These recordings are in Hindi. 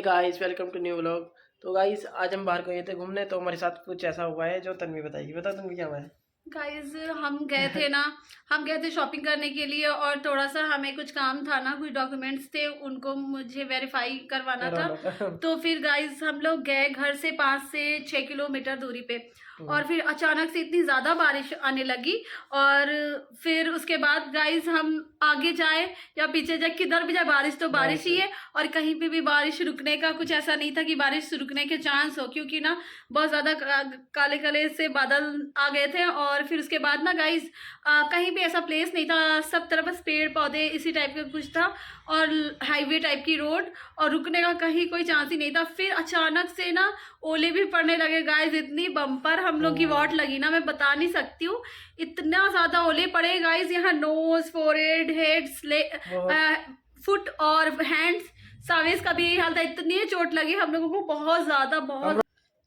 Hey guys, welcome to new vlog. तो गाइस आज हम बाहर गए थे घूमने, तो हमारे साथ कुछ ऐसा हुआ है जो तन्वी बताएगी। बता तन्वी क्या हुआ है। गाइज हम गए थे ना, हम गए थे शॉपिंग करने के लिए और थोड़ा सा हमें कुछ काम था ना, कुछ डॉक्यूमेंट्स थे उनको मुझे वेरीफाई करवाना था। तो फिर गाइज हम लोग गए घर से 5 से 6 किलोमीटर दूरी पे, और फिर अचानक से इतनी ज़्यादा बारिश आने लगी। और फिर उसके बाद गाइज हम आगे जाए या पीछे जाए, किधर भी जाए बारिश तो बारिश ही है। और कहीं पे भी बारिश रुकने का कुछ ऐसा नहीं था कि बारिश रुकने के चांस हो, क्योंकि ना बहुत ज़्यादा काले काले से बादल आ गए थे। और फिर उसके बाद ना गाइज कहीं भी ऐसा प्लेस नहीं था, सब तरफ बस पेड़ पौधे इसी टाइप का कुछ था, और हाईवे टाइप की रोड, और रुकने का कहीं कोई चांस ही नहीं था। फिर अचानक से ना ओले भी पड़ने लगे गाइज, इतनी बम्पर हम लोग की वाट लगी ना, मैं बता नहीं सकती हूँ। इतना ज्यादा ओले पड़े गाइज, यहाँ नोज, फोरहेड, हेड, फुट और हैंड्स, सावेस का भी यही हाल था। इतनी चोट लगी हम लोगों को, बहुत ज्यादा, बहुत।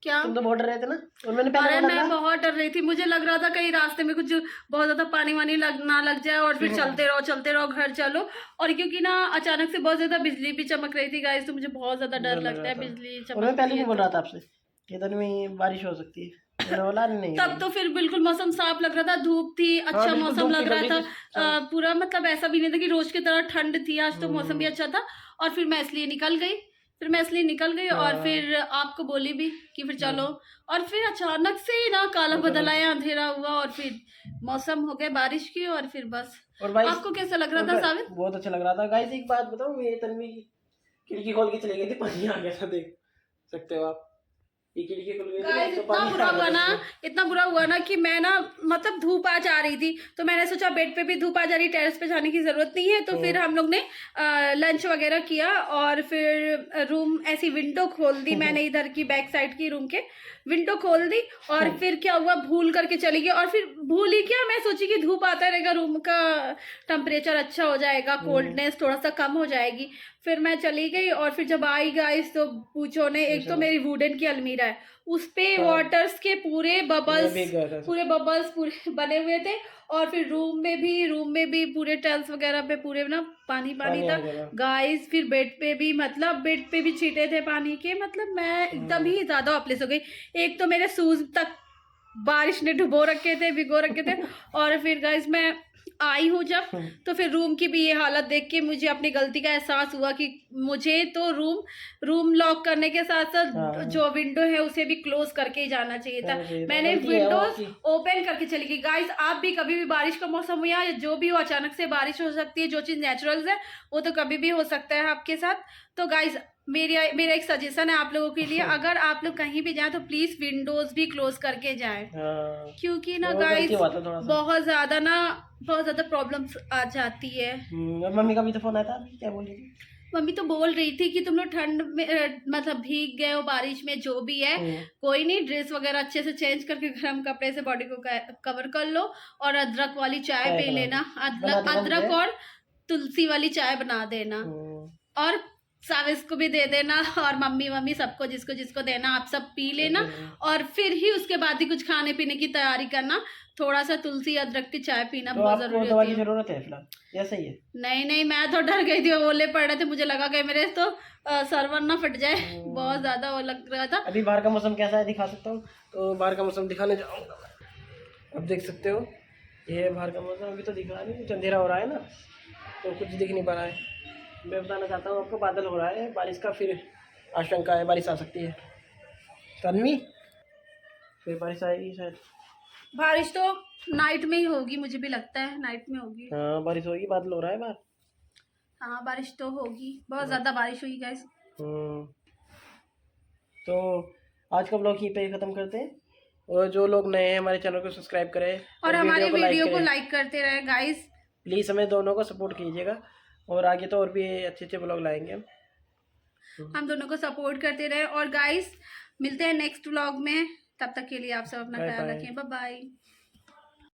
क्या तुम तो बहुत डर रहे थे ना, और मैंने अरे मैं बहुत डर रही थी, मुझे लग रहा था कहीं रास्ते में कुछ बहुत ज्यादा पानी वानी ना लग जाए, और फिर चलते रहो घर चलो। और क्योंकि ना अचानक से बहुत ज्यादा बिजली भी चमक रही थी गाइस, तो मुझे बहुत ज्यादा डर लगता है बिजली चमक। मैं पहले भी बोल रहा था आपसे कि इधर में बारिश हो सकती है, बोला नहीं। तब तो फिर बिल्कुल मौसम साफ लग रहा था, धूप थी, अच्छा मौसम लग रहा था पूरा, मतलब ऐसा भी नहीं था कि रोज की तरह ठंड थी। आज तो मौसम भी अच्छा था, और फिर मैं इसलिए निकल गई। और फिर आपको बोली भी कि फिर चलो, और फिर अचानक से ही ना काला बदल आया, अंधेरा हुआ, और फिर मौसम हो गया बारिश की, और फिर बस। और आपको कैसा लग रहा था साबित? बहुत अच्छा लग रहा था गाइस। एक बात बताऊं, मेरी तन्वी की खिड़की खोल के चली गई थी, पानी आ गया था, देख सकते हो आप। ये खिड़की खुल गई थी, इतना बुरा हुआ ना कि मैं ना, मतलब धूप आ जा रही थी, तो मैंने सोचा बेड पे भी धूप आ जा रही, टेरेस पे जाने की जरूरत नहीं है। तो फिर हम लोग ने लंच वगैरह किया, और फिर रूम ऐसी विंडो खोल दी मैंने, इधर की बैक साइड की रूम के विंडो खोल दी। और फिर क्या हुआ, भूल करके चली गई, और फिर भूली क्या, मैं सोची कि धूप आता रहेगा, रूम का टेम्परेचर अच्छा हो जाएगा, कोल्डनेस थोड़ा सा कम हो जाएगी। फिर मैं चली गई, और फिर जब आई गाइस तो पूछो ने, एक तो मेरी वुडन की अलमीरा है, उस पे वाटर्स के पूरे बबल्स पूरे बने हुए थे। और फिर रूम में भी पूरे टाइल्स वगैरह पे पूरे ना पानी था गाइस। फिर बेड पे भी छींटे थे पानी के, मतलब मैं एकदम ही ज्यादा ऑपलेस हो गई। एक तो मेरे शूज तक बारिश ने भिगो रखे थे। और फिर गाइस मैं आई हूँ जब, तो फिर रूम की भी ये हालत देख के मुझे अपनी गलती का एहसास हुआ कि मुझे तो रूम लॉक करने के साथ साथ जो विंडो है उसे भी क्लोज करके ही जाना चाहिए था। मैंने विंडोज ओपन करके चली गई। गाइस आप भी कभी भी बारिश का मौसम हो या जो भी हो, अचानक से बारिश हो सकती है, जो चीज नेचुरल है वो तो कभी भी हो सकता है आपके साथ। तो गाइस मेरा एक सजेशन है आप लोगों के लिए, अगर आप लोग कहीं भी जाएं तो प्लीज विंडोज भी क्लोज करके जाएं, क्योंकि ना गाइस बहुत ज्यादा प्रॉब्लम्स आ जाती है। मम्मी का भी तो फोन आया था, क्या बोल रही थी? मम्मी तो बोल रही थी कि तुम लोग ठंड में मतलब भीग गए हो बारिश में, जो भी है कोई नहीं, ड्रेस वगैरह अच्छे से चेंज करके गर्म कपड़े से बॉडी को कवर कर लो, और अदरक वाली चाय पी लेना, अदरक और तुलसी वाली चाय बना देना, और साविस को भी दे देना, और मम्मी सबको जिसको जिसको देना आप सब पी लेना। और फिर ही उसके बाद ही कुछ खाने पीने की तैयारी करना, थोड़ा सा तुलसी अदरक की चाय पीना बहुत जरूरी होती है। जरूरत है फिलहाल, ऐसा ही है? नहीं मैं तो डर गई थी, ओले पड़ रहे थे, मुझे लगा कि मेरे तो सर्वर ना फट जाए, बहुत ज्यादा वो लग रहा था। अभी बाहर का मौसम कैसा है दिखा सकता हूँ, तो बाहर का मौसम दिखाने जाऊँगा। अब देख सकते हो ये बाहर का मौसम, अभी तो दिख रहा नहीं, कुछ अंधेरा हो रहा है ना, तो कुछ दिख नहीं पा रहा है। मैं बताना चाहता हूँ आपको, बादल हो रहा है, बारिश का फिर आशंका है, बारिश आ सकती है। तन्वी फिर बारिश आएगी शायद। बारिश तो नाइट में ही होगी, मुझे भी लगता है नाइट में होगी। हाँ बारिश होगी, बादल हो रहा है बाहर। हाँ बारिश तो होगी, बहुत ज्यादा बारिश हुई गाइस। तो आज का ब्लॉग यहीं पे ख़त्म करते हैं, और जो लोग नए हैं हमारे चैनल को सब्सक्राइब करें, और हमारी वीडियो को लाइक करते रहे गाइस। प्लीज़ हमें दोनों को सपोर्ट कीजिएगा, और आगे तो और भी अच्छे ब्लॉग लाएंगे हम दोनों को सपोर्ट करते रहे। और गाइस मिलते हैं नेक्स्ट व्लॉग में, तब तक के लिए आप सब अपना ख्याल रखें, बाय बाय।